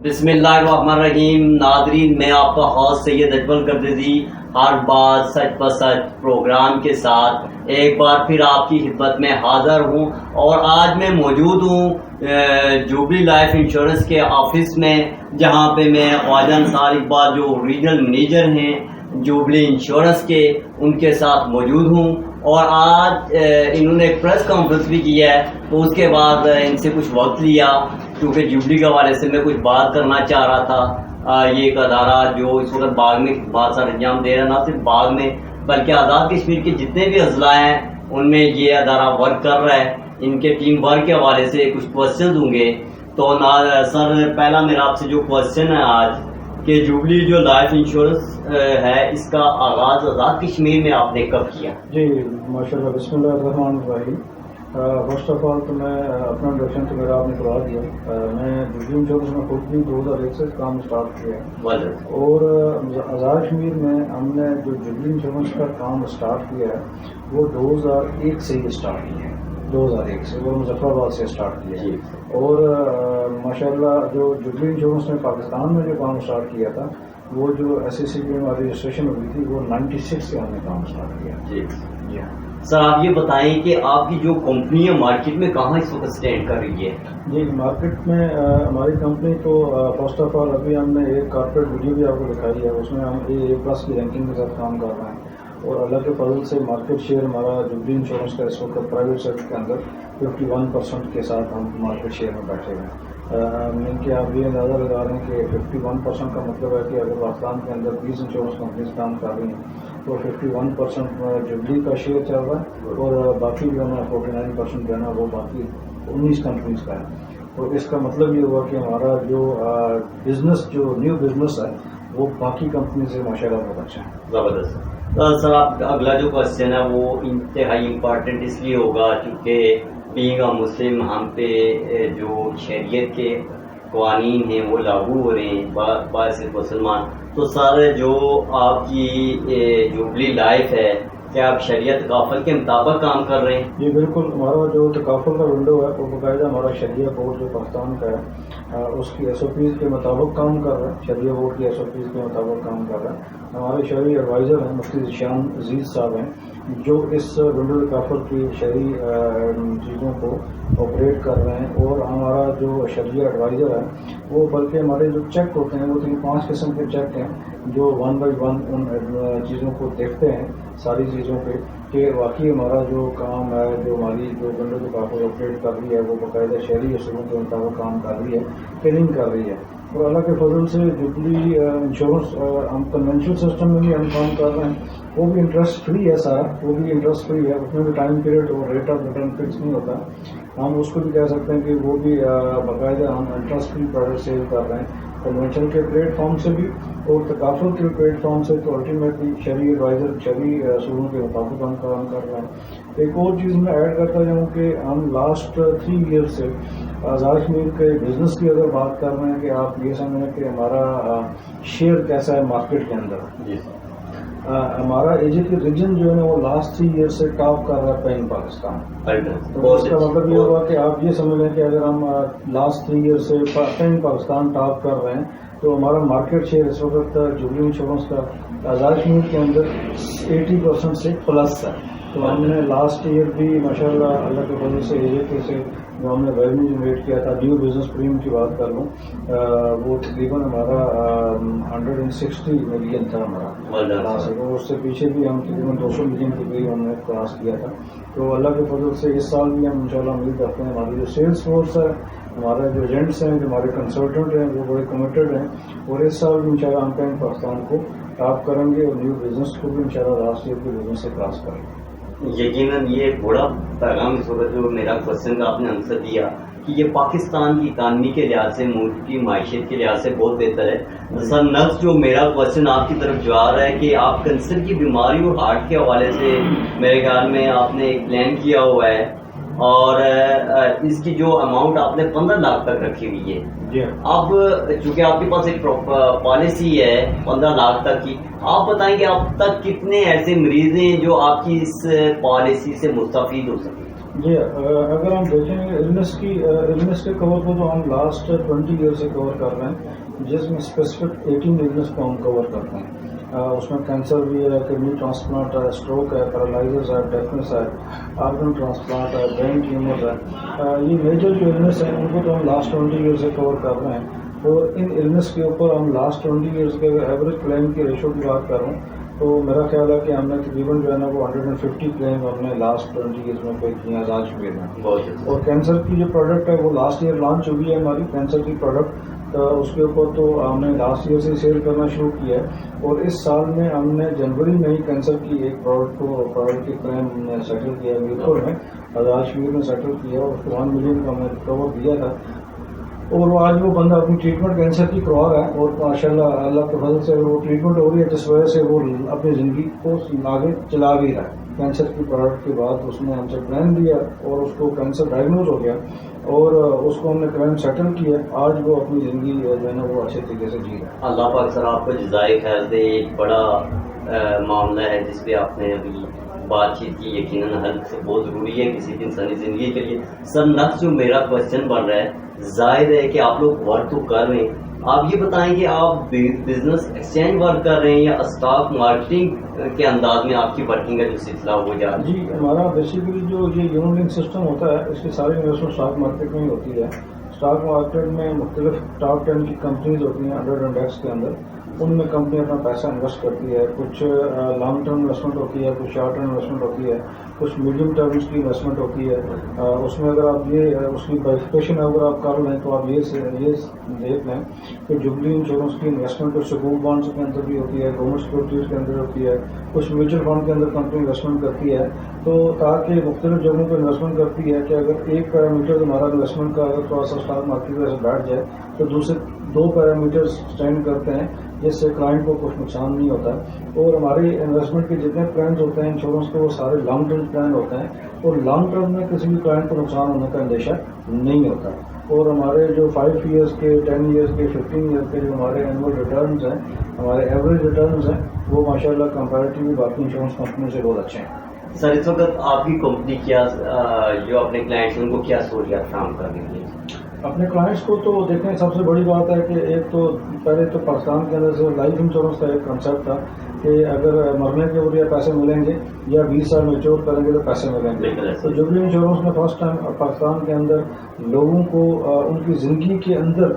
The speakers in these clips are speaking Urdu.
بسم اللہ الرحمن الرحیم. ناظرین، میں آپ کا ہوسٹ سید اجمل قردیزی ہر بات سچ بسچ پروگرام کے ساتھ ایک بار پھر آپ کی خدمت میں حاضر ہوں. اور آج میں موجود ہوں جوبلی لائف انشورنس کے آفس میں، جہاں پہ میں خواجہ انصار اقبال جو ریجنل مینیجر ہیں جوبلی انشورنس کے، ان کے ساتھ موجود ہوں. اور آج انہوں نے ایک پریس کانفرنس بھی کیا ہے، تو اس کے بعد ان سے کچھ وقت لیا کیونکہ جوبلی کے حوالے سے میں کچھ بات کرنا چاہ رہا تھا. یہ ایک ادارہ جو اس وقت باغ میں بہت سارا انجام دے رہا ہے، نہ صرف باغ میں بلکہ آزاد کشمیر کے جتنے بھی اضلاع ہیں ان میں یہ ادارہ ورک کر رہا ہے. ان کے ٹیم ورک کے حوالے سے کچھ کوشچنز ہوں گے. تو سر، پہلا میرا آپ سے جو کوشچن ہے آج کہ جوبلی جو لائف انشورنس ہے، اس کا آغاز آزاد کشمیر میں آپ نے کب کیا؟ جی ماشاء اللہ، بسم اللہ الرحمن الرحیم. فرسٹ آف آل تو میں اپنا انٹروڈکشن تو میرا آپ نے کروا دیا. میں جوبلی انشورنس میں خود بھی 2001 سے کام اسٹارٹ کیا ہے، اور آزاد کشمیر میں ہم نے جو جوبلی انشورنس کا کام اسٹارٹ کیا ہے وہ 2001 سے ہی اسٹارٹ کیا ہے. 2001 سے وہ مظفر آباد سے اسٹارٹ کیا ہے. اور ماشاءاللہ جو جوبلی انشورنس نے پاکستان میں جو کام اسٹارٹ کیا تھا، وہ جو ایس ایس سی کی ہماری رجسٹریشن ہوئی تھی وہ 96 سے ہم نے کام اسٹارٹ کیا. جی ہاں سر، آپ یہ بتائیں کہ آپ کی جو کمپنی ہے مارکیٹ میں کہاں اس وقت اسٹینڈ کر رہی ہے؟ جی، مارکیٹ میں ہماری کمپنی تو فرسٹ آف آل ابھی ہم نے ایک کارپوریٹ ویڈیو بھی آپ کو دکھائی ہے، اس میں ہم A+ کی رینکنگ کے ساتھ کام کر رہے ہیں. اور اللہ کے فضل سے مارکیٹ شیئر ہمارا جوبلی انشورنس کا اس وقت پرائیویٹ سیکٹر کے اندر 51% کے ساتھ ہم مارکیٹ شیئر میں بیٹھے ہوئے ہیں. مین کہ آپ یہ اندازہ لگا رہے ہیں کہ 51% کا مطلب ہے کہ اگر پاکستان کے اندر 20 انشورنس کمپنیز کام کر رہی ہیں تو 51% جوبلی کا شیئر چل رہا ہے، اور باقی جو ہے 49% جو ہے نا وہ باقی 19 کمپنیز کا ہے. اور اس کا مطلب یہ ہوا کہ ہمارا جو بزنس، جو نیو بزنس ہے، وہ باقی کمپنی سے ماشاء اللہ بہت اچھا ہے. زبردست. سر، آپ اگلا جو کوشچن ہے وہ انتہائی امپارٹنٹ اس لیے ہوگا کیونکہ بینگ اے مسلم ہم پہ جو شریعت کے قوانین ہیں وہ لاگو ہو رہے ہیں باعث مسلمان. تو سر، جو آپ کی جوبلی لائف ہے، کیا آپ شریعت تکافل کے مطابق کام کر رہے ہیں؟ جی بالکل، ہمارا جو تکافل کا ونڈو ہے وہ باقاعدہ ہمارا شریعہ بورڈ جو پاکستان کا ہے اس کی SOPs کے مطابق کام کر رہا ہے. شریعہ بورڈ کی SOPs کے مطابق کام کر رہا ہے. ہمارے شرعی ایڈوائزر ہیں مفتی ذیشان عزیز صاحب ہیں، جو اس ونڈو تکافل کی شرعی چیزوں کو آپریٹ کر رہے ہیں. اور ہمارا جو شرعی ایڈوائزر ہے وہ بلکہ ہمارے جو چیک ہوتے ہیں وہ 5 قسم کے چیک ہیں جو 1 بائی 1 ان چیزوں کو دیکھتے ہیں، ساری چیزوں پہ، کہ واقعی ہمارا جو کام ہے، جو ہماری جو ونڈو تکافل آپریٹ کر رہی ہے وہ باقاعدہ شہری اصولوں کے مطابق کام کر رہی ہے، ٹریننگ کر رہی ہے. اور اللہ کے فضل سے جوبلی انشورنس ہم کنونشنل سسٹم میں بھی ہم کام کر رہے ہیں. وہ بھی انٹرسٹ فری ہے سارا، وہ بھی انٹرسٹ فری ہے، اس میں بھی ٹائم پیریڈ اور ریٹ آف ریٹرن فکس نہیں ہوتا. ہم اس کو بھی کہہ سکتے ہیں کہ وہ بھی باقاعدہ ہم انٹرسٹ فری پروڈکٹ سیل کر رہے ہیں کنونشنل کے پلیٹ فارم سے بھی اور تکافل کے پلیٹ فارم سے. تو الٹیمیٹلی شرعی ایڈوائزر شرعی اصولوں کے مطابق ہم کام کر رہے ہیں. ایک اور چیز میں ایڈ کرتا جاؤں کہ ہم لاسٹ 3 ایئر سے آزاد کشمیر کے بزنس کی اگر بات کر رہے ہیں کہ آپ یہ سمجھیں کہ ہمارا شیئر کیسا ہے مارکیٹ کے اندر. ہمارا ایجنٹ ریجن جو ہے وہ لاسٹ 3 ایئر سے ٹاپ کر رہا ہے پین پاکستان. تو اس کا مطلب یہ ہوا کہ آپ یہ سمجھ لیں کہ اگر ہم لاسٹ 3 ایئر سے پین پاکستان ٹاپ کر رہے ہیں تو ہمارا مارکیٹ شیئر اس وقت جوبلی انشورنس کا آزاد کشمیر کے اندر 80% سے پلس ہے. تو ہم نے لاسٹ ایئر بھی ماشاء اللہ کے فضل سے ایجنٹ سے جو ہم نے ریونیو جنریٹ کیا تھا، نیو بزنس پریمیم کی بات کر لوں، وہ تقریباً ہمارا 160 ملین تھا ہمارا. اور اس سے پیچھے بھی ہم تقریباً 200 ملین کے قریب ہم نے کراس کیا تھا. تو اللہ کے فضل سے اس سال بھی ہم انشاءاللہ امید رکھتے ہیں. ہماری جو سیلس فورس ہے، ہمارے جو ایجنٹس ہیں، جو ہمارے کنسلٹنٹ ہیں، وہ بڑے کمیٹڈ ہیں. اور اس سال بھی انشاءاللہ ہم پین پاکستان کو ٹاپ کریں گے اور نیو بزنس کو بھی انشاءاللہ لاسٹ ایئر کے بزنس سے کراس کریں گے. یقیناً یہ بڑا پیغام اس وقت جو میرا کوشچن کا آپ نے آنسر دیا کہ یہ پاکستان کی اکانمی کے لحاظ سے، ملک کی معیشت کے لحاظ سے بہت بہتر ہے. سر، نیکسٹ جو میرا کوشچن آپ کی طرف جا رہا ہے کہ آپ کینسر کی بیماری اور ہارٹ کے حوالے سے میرے خیال میں آپ نے ایک پلان کیا ہوا ہے، اور اس کی جو اماؤنٹ آپ نے 15 لاکھ تک رکھی ہوئی ہے. اب چونکہ آپ کے پاس ایک پالیسی ہے 15 لاکھ تک کی، آپ بتائیں کہ اب تک کتنے ایسے مریض ہیں جو آپ کی اس پالیسی سے مستفید ہو سکے؟ جی اگر ہم دیکھیں گے النس کے کور کو تو ہم لاسٹ 20 ایئر سے کور کر رہے ہیں، جس میں اسپیسیفک 18 النس کو ہم کور کرتے ہیں. اس میں کینسر بھی ہے، کڈنی ٹرانسپلانٹ ہے، اسٹروک ہے، پیرالائزز ہے، ڈیفنس ہے، آرگن ٹرانسپلانٹ ہے، برین ٹیومر ہے. یہ میجر جو النس ہیں ان کو تو ہم لاسٹ 20 ایئر سے کور کر رہے ہیں. اور ان النس کے اوپر ہم لاسٹ 20 ایئرس کے اگر ایوریج کلیم کی ریشو کی بات کروں تو میرا خیال ہے کہ ہم نے تقریباً جو ہے نا وہ 150 کلیم ہم نے لاسٹ 20 ایئرس میں پے کیے ہیں آج کے میں. اور کینسر کی جو پروڈکٹ ہے وہ لاسٹ ایئر لانچ ہوئی ہے ہماری کینسر کی پروڈکٹ، اس کے اوپر تو ہم نے لاسٹ ایئر سے سیل کرنا شروع کیا ہے. اور اس سال میں ہم نے جنوری میں ہی کینسر کی ایک پروڈکٹ کی کلیم ہم نے سیٹل کیا ہے میرپور میں، آزاد شبیر میں سیٹل کیا اور 1 ملین کا ہم نے کور دیا تھا. اور وہ آج وہ بندہ اپنی ٹریٹمنٹ کینسر کی کروا رہا ہے اور ماشاء اللہ کے فضل سے وہ ٹریٹمنٹ ہو رہی ہے، جس وجہ سے وہ اپنی زندگی کو آگے چلا بھی رہا ہے. کینسر کی پروڈکٹ کے بعد اس نے ہم سے پلان دیا اور اس کو کینسر ڈائگنوز ہو گیا اور اس کو ہم نے کلیم سیٹل کیا. آج وہ اپنی زندگی جو ہے نا وہ اچھے طریقے سے جی رہا ہے. اللہ پاک سر آپ کو جزائے خیر دے. ایک بڑا معاملہ ہے جس پہ آپ نے ابھی بات چیت کی، یقیناً حل سے بہت ضروری ہے کسی بھی انسانی زندگی کے لیے. سر نیکسٹ جو میرا کوشچن بن رہا ہے، ظاہر ہے کہ آپ لوگ ورک تو کر رہے ہیں، آپ یہ بتائیں کہ آپ بزنس ایکسچینج ورک کر رہے ہیں یا اسٹاک مارکیٹنگ کے انداز میں آپ کی ورکنگ کا جو سلسلہ ہو جا رہا ہے؟ جی ہمارا بیسیکلی جو یہ یونٹ لنک سسٹم ہوتا ہے اس کی ساری انویسٹمنٹ اسٹاک مارکیٹ میں ہی ہوتی ہے. اسٹاک مارکیٹ میں مختلف ٹاپ 10 کی کمپنیز ہوتی ہیں 100 انڈیکس کے اندر، ان میں کمپنی اپنا پیسہ انویسٹ کرتی ہے. کچھ لانگ ٹرم انویسٹمنٹ ہوتی ہے، کچھ شارٹ ٹرم انویسٹمنٹ ہوتی ہے، کچھ میڈیم ٹرمز کی انویسٹمنٹ ہوتی ہے. اس میں اگر آپ یہ اس کی ویریفیکیشن اگر آپ کر لیں تو آپ یہ دیکھ لیں کہ جبلی انشورنس کی انویسٹمنٹ کچھ سکول بانڈس کے اندر بھی ہوتی ہے، گورنمنٹ سیکورٹیز کے اندر ہوتی ہے، کچھ میوچل فنڈ کے اندر کمپنی انویسٹمنٹ کرتی ہے. تو تاکہ مختلف جگہوں پہ انویسٹمنٹ کرتی ہے کہ اگر ایک پیرامیٹر ہمارا انویسٹمنٹ کا اگر تھوڑا سا اسٹاک مارکیٹ میں بیٹھ جائے تو دوسرے 2 پیرامیٹرز اسٹینڈ کرتے ہیں جس سے کلائنٹ کو کچھ نقصان نہیں ہوتا. اور ہماری انویسٹمنٹ کے جتنے پلانز ہوتے ہیں انشورنس کے وہ سارے لانگ ٹرم پلان ہوتے ہیں اور لانگ ٹرم میں کسی بھی کلائنٹ کو نقصان ہونے کا اندیشہ نہیں ہوتا. اور ہمارے جو 5 ایئرس کے 10 ایئرس کے 15 ایئر کے جو ہمارے اینول ریٹرنز ہیں، ہمارے ایوریج ریٹرنز ہیں، وہ ماشاءاللہ کمپیریٹیولی باقی انشورنس کمپنیوں سے بہت اچھے ہیں. سر اس وقت آپ کی کمپنی کیا جو اپنے کلائنٹس ہیں ان کو کیا سہولیات فراہم کر رہی ہے؟ اپنے کلائنٹس کو تو دیکھیں سب سے بڑی بات ہے کہ ایک تو پہلے تو پاکستان کے اندر سے لائف انشورنس کا ایک کنسیپٹ تھا کہ اگر مرنے کے اوپر یا پیسے ملیں گے یا 20 سال میچور کریں گے تو پیسے ملیں گے. تو جبلی انشورنس نے فرسٹ ٹائم پاکستان کے اندر لوگوں کو ان کی زندگی کے اندر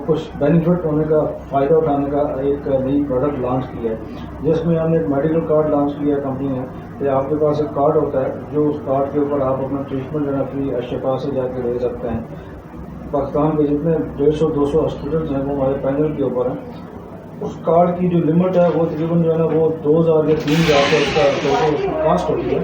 کچھ بینیفٹ ہونے کا فائدہ اٹھانے کا ایک نئی پروڈکٹ لانچ کیا ہے، جس میں ہم نے ایک میڈیکل کارڈ لانچ کیا ہے کمپنی نے کہ آپ کے پاس ایک کارڈ ہوتا ہے جو اس کارڈ کے اوپر آپ اپنا ٹریٹمنٹ جو ہے فری اشفا سے جا کے لے سکتے ہیں. پاکستان کے جتنے 150-200 ہاسپٹلس ہیں وہ ہمارے پینل کے اوپر ہیں. اس کارڈ کی جو لمٹ ہے وہ تقریباً جو ہے نا وہ 2000 یا 3000 کا اس کا ٹوٹل کاسٹ ہوتی ہے.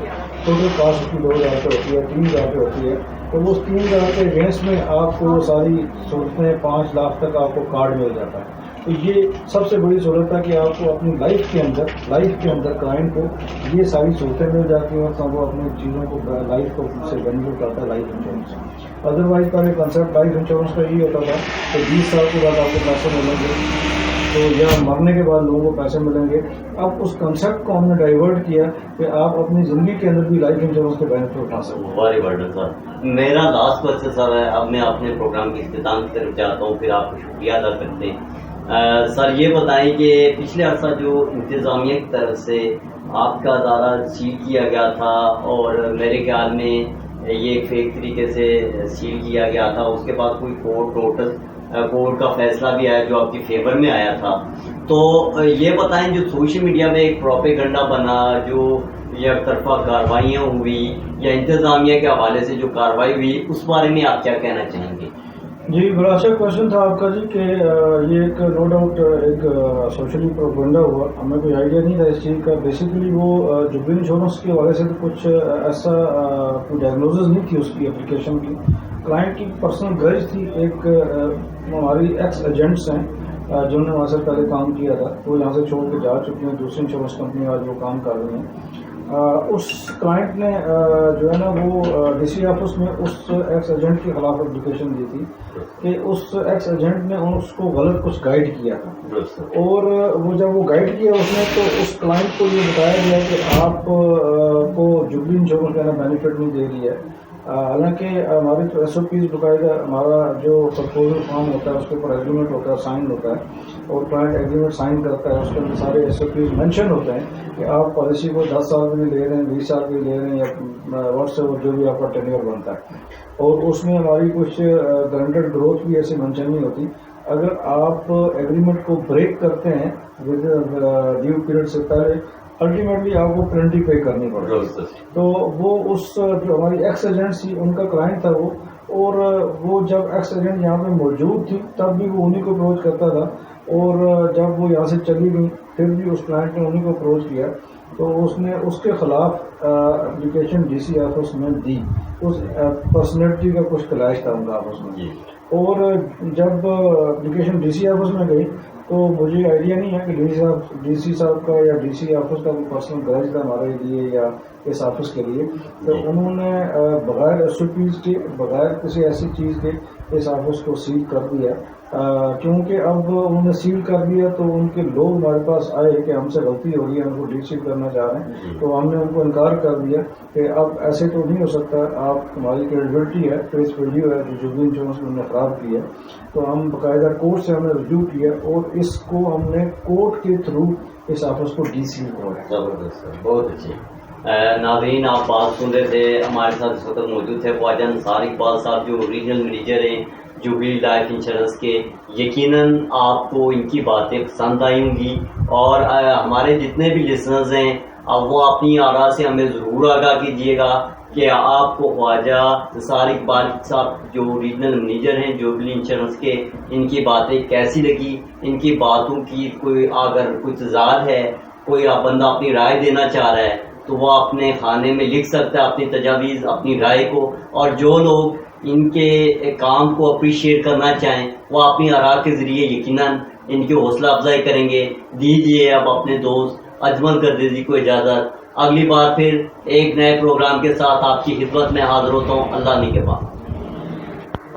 ٹوٹل کاسٹ اس کی 2000 پہ ہوتی ہے، 3000 پہ ہوتی ہے. تو وہ 3000 کے اگینسٹ میں آپ کو ساری سہولتیں 5 لاکھ تک آپ کو کارڈ مل جاتا ہے. تو یہ سب سے بڑی سہولت ہے کہ آپ کو اپنی لائف کے اندر کلائنٹ کو یہ ساری سہولتیں مل جاتی ہیں اور وہ اپنی چیزوں کو لائف کو سے بینیفٹ کرتا ہے لائف انشورنس سے. ادروائز کا یہ کنسیپٹ لائف انشورنس کا یہی ہوتا تھا کہ 20 سال کے بعد آپ کو پیسے ملیں گے تو یا مرنے کے بعد لوگوں کو پیسے ملیں گے. اب اس کنسیپٹ کو ہم نے ڈائیورٹ کیا کہ آپ اپنی زندگی کے اندر بھی لائف انشورنس کے بینیفٹ اٹھا سکیں. ویری گڈ سر. میرا لاسٹ کوشچن سر ہے، اب میں اپنے پروگرام کی اختتام کی طرف جاتا ہوں، پھر آپ کو شکریہ ادا کرتے ہیں. سر یہ بتائیں کہ پچھلے عرصہ جو انتظامیہ کی طرف سے آپ کا ادارہ سیل کیا گیا تھا اور میرے خیال میں یہ فیک طریقے سے سیل کیا گیا تھا، اس کے بعد کوئی کورٹ کا فیصلہ بھی آیا جو آپ کی فیور میں آیا تھا. تو یہ بتائیں جو سوشل میڈیا میں ایک پروپیگنڈا بنا، جو یک طرفہ کارروائیاں ہوئی یا انتظامیہ کے حوالے سے جو کارروائی ہوئی، اس بارے میں آپ کیا کہنا چاہیں گے؟ جی بڑا اچھا کوشچن تھا آپ کا جی کہ یہ ایک نو ڈاؤٹ ایک سوشلی پروپیگنڈا ہوا. ہمیں کوئی آئیڈیا نہیں تھا اس چیز کا. بیسیکلی وہ جبلی انشورنس کے حوالے سے تو کچھ ایسا کوئی ڈائگنوزز نہیں تھی اس کی اپلیکیشن کی. کلائنٹ کی پرسنل گرج تھی. ایک ہماری ایکس ایجنٹس ہیں جنہوں نے وہاں سے پہلے کام کیا تھا، وہ یہاں سے چھوڑ کے جا چکے ہیں، دوسری انشورنس کمپنی آج وہ کام کر رہی ہیں. اس کلائنٹ نے جو ہے نا وہ ڈی سی آفس میں اس ایکس ایجنٹ کے خلاف اپلیکیشن دی تھی کہ اس ایکس ایجنٹ نے اس کو غلط کچھ گائیڈ کیا تھا، اور وہ جب وہ گائیڈ کیا اس نے تو اس کلائنٹ کو یہ بتایا گیا کہ آپ کو جبلی انشورنس کا بینیفٹ نہیں دے رہی ہے. حالانکہ ہماری تو ایس او پیز باقاعدہ ہمارا جو پرپوزل فارم ہوتا ہے اس کے اوپر ایگریمنٹ ہوتا ہے، سائن ہوتا ہے، اور کلائنٹ ایگریمنٹ سائن کرتا ہے، اس کے اندر سارے ایس او پیز مینشن ہوتے ہیں کہ آپ پالیسی کو 10 سال کے لیے لے رہے ہیں، 20 سال کے لیے لے رہے ہیں، یا واٹس ایور جو بھی آپ کا ٹینیور بنتا ہے. اور اس میں ہماری کچھ گارنٹیڈ گروتھ بھی ایسی مینشن نہیں ہوتی. اگر آپ ایگریمنٹ کو بریک کرتے ہیں ود ڈیو پیریڈ سے پہلے، الٹیمیٹلی آپ کو پینلٹی پے کرنی پڑے گی. تو وہ اس جو ہماری ایکس ایجنٹ تھی ان کا کلائنٹ تھا وہ، اور وہ جب ایکس ایجنٹ یہاں پہ موجود تھی تب بھی وہ انہیں کو اپروچ کرتا تھا، اور جب وہ یہاں سے چلی گئی پھر بھی اس کلائنٹ نے انہیں کو اپروچ کیا. تو اس نے اس کے خلاف اپلیکیشن ڈی سی آفس میں دی. اس پرسنالٹی کا کچھ کلیش تھا ان کا آفس میں، اور جب اپلیکیشن ڈی سی آفس میں گئی تو مجھے آئیڈیا نہیں ہے کہ ڈی سی صاحب کا یا ڈی سی آفس کا کوئی پرسنل گرج تھا ہمارے لیے یا اس آفس کے لیے. تو انہوں نے بغیر ایس او پیز کے، بغیر کسی ایسی چیز کے اس آفس کو سیل کر دیا. کیونکہ اب انہوں نے سیل کر دیا تو ان کے لوگ ہمارے پاس آئے کہ ہم سے غلطی ہو گئی ہے، ہم کو ڈی سیل کرنا چاہ رہے ہیں. تو ہم نے ان کو انکار کر دیا کہ اب ایسے تو نہیں ہو سکتا، آپ ہماری کریڈیبلٹی ہے، فیس ویلیو ہے جو جبلی انشورنس میں نے خراب کی ہے. تو ہم باقاعدہ کورٹ سے ہم نے رجوع کیا اور اس کو ہم نے کورٹ کے تھرو اس آفس کو ڈی سیل کروایا. زبردست، بہت اچھی. ناظرین، آپ بات سن رہے تھے، ہمارے ساتھ اس وقت موجود تھے خواجہ انصار اقبال صاحب جو ریجنل مینیجر ہیں جوبلی لائف انشورنس کے. یقیناً آپ کو ان کی باتیں پسند آئی ہوں گی، اور ہمارے جتنے بھی لسنرز ہیں اب وہ اپنی آراء سے ہمیں ضرور آگاہ کیجیے گا کہ آپ کو خواجہ انصار اقبال صاحب جو ریجنل مینیجر ہیں جوبلی انشورنس کے، ان کی باتیں کیسی لگی. ان کی باتوں کی کوئی اگر کوئی تضاد ہے، کوئی بندہ اپنی رائے دینا چاہ رہا ہے تو وہ اپنے خانے میں لکھ سکتا ہے اپنی تجاویز، اپنی رائے کو. اور جو لوگ ان کے کام کو اپریشیٹ کرنا چاہیں وہ اپنی آراء کے ذریعے یقیناً ان کی حوصلہ افزائی کریں گے. دیجیے اب اپنے دوست اجمل گردیزی کو اجازت. اگلی بار پھر ایک نئے پروگرام کے ساتھ آپ کی خدمت میں حاضر ہوتا ہوں. اللہ نے کے بعد.